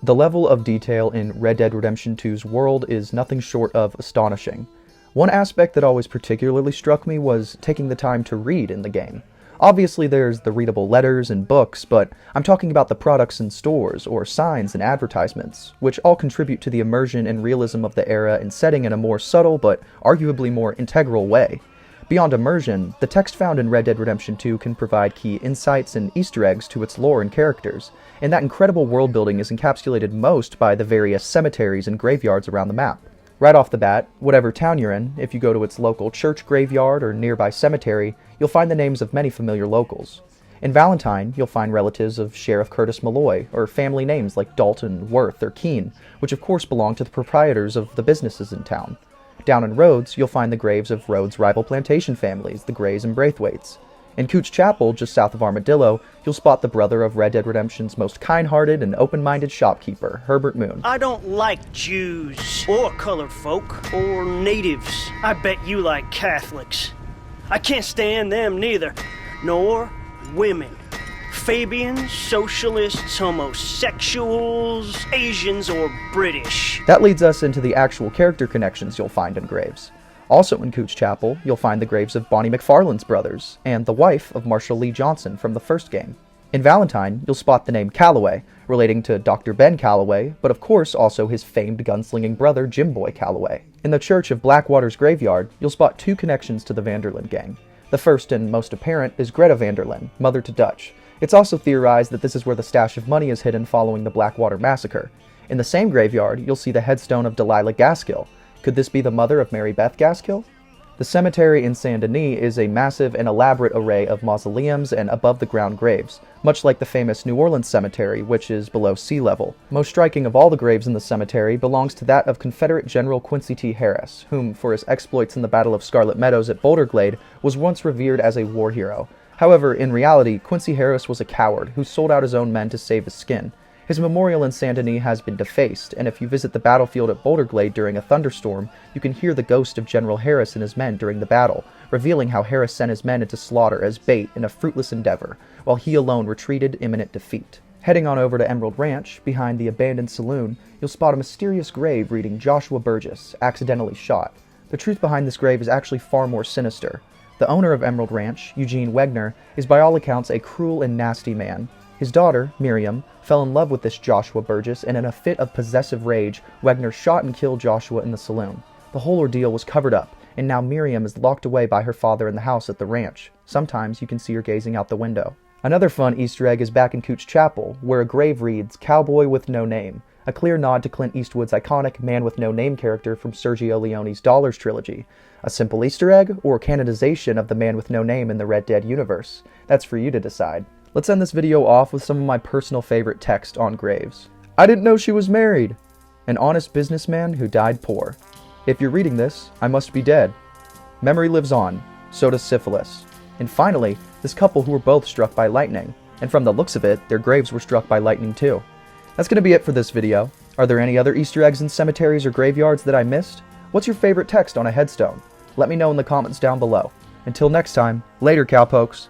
The level of detail in Red Dead Redemption 2's world is nothing short of astonishing. One aspect that always particularly struck me was taking the time to read in the game. Obviously there's the readable letters and books, but I'm talking about the products in stores, or signs and advertisements, which all contribute to the immersion and realism of the era and setting in a more subtle but arguably more integral way. Beyond immersion, the text found in Red Dead Redemption 2 can provide key insights and Easter eggs to its lore and characters, and that incredible world building is encapsulated most by the various cemeteries and graveyards around the map. Right off the bat, whatever town you're in, if you go to its local church graveyard or nearby cemetery, you'll find the names of many familiar locals. In Valentine, you'll find relatives of Sheriff Curtis Malloy, or family names like Dalton, Worth, or Keene, which of course belong to the proprietors of the businesses in town. Down in Rhodes, you'll find the graves of Rhodes' rival plantation families, the Grays and Braithwaites. In Cooch Chapel, just south of Armadillo, you'll spot the brother of Red Dead Redemption's most kind-hearted and open-minded shopkeeper, Herbert Moon. I don't like Jews, or colored folk, or natives. I bet you like Catholics. I can't stand them neither, nor women. Fabians, socialists, homosexuals, Asians, or British. That leads us into the actual character connections you'll find in graves. Also in Cooch Chapel, you'll find the graves of Bonnie McFarlane's brothers, and the wife of Marshall Lee Johnson from the first game. In Valentine, you'll spot the name Calloway, relating to Dr. Ben Calloway, but of course also his famed gunslinging brother Jim Boy Calloway. In the Church of Blackwater's graveyard, you'll spot two connections to the Vanderlyn gang. The first and most apparent is Greta Vanderlyn, mother to Dutch. It's also theorized that this is where the stash of money is hidden following the Blackwater massacre. In the same graveyard, you'll see the headstone of Delilah Gaskill. Could this be the mother of Mary Beth Gaskill? The cemetery in Saint Denis is a massive and elaborate array of mausoleums and above-the-ground graves, much like the famous New Orleans cemetery, which is below sea level. Most striking of all the graves in the cemetery belongs to that of Confederate General Quincy T. Harris, whom, for his exploits in the Battle of Scarlet Meadows at Boulder Glade, was once revered as a war hero. However, in reality, Quincy Harris was a coward who sold out his own men to save his skin. His memorial in Saint Denis has been defaced, and if you visit the battlefield at Boulder Glade during a thunderstorm, you can hear the ghost of General Harris and his men during the battle, revealing how Harris sent his men into slaughter as bait in a fruitless endeavor, while he alone retreated imminent defeat. Heading on over to Emerald Ranch, behind the abandoned saloon, you'll spot a mysterious grave reading Joshua Burgess, accidentally shot. The truth behind this grave is actually far more sinister. The owner of Emerald Ranch, Eugene Wegner, is by all accounts a cruel and nasty man. His daughter, Miriam, fell in love with this Joshua Burgess, and in a fit of possessive rage, Wegner shot and killed Joshua in the saloon. The whole ordeal was covered up, and now Miriam is locked away by her father in the house at the ranch. Sometimes you can see her gazing out the window. Another fun Easter egg is back in Cooch Chapel, where a grave reads, "Cowboy with no name," a clear nod to Clint Eastwood's iconic Man with No Name character from Sergio Leone's Dollars trilogy. A simple Easter egg, or canonization of the Man with No Name in the Red Dead universe? That's for you to decide. Let's end this video off with some of my personal favorite text on graves. I didn't know she was married. An honest businessman who died poor. If you're reading this, I must be dead. Memory lives on, so does syphilis. And finally, this couple who were both struck by lightning. And from the looks of it, their graves were struck by lightning too. That's going to be it for this video. Are there any other Easter eggs in cemeteries or graveyards that I missed? What's your favorite text on a headstone? Let me know in the comments down below. Until next time, later cowpokes.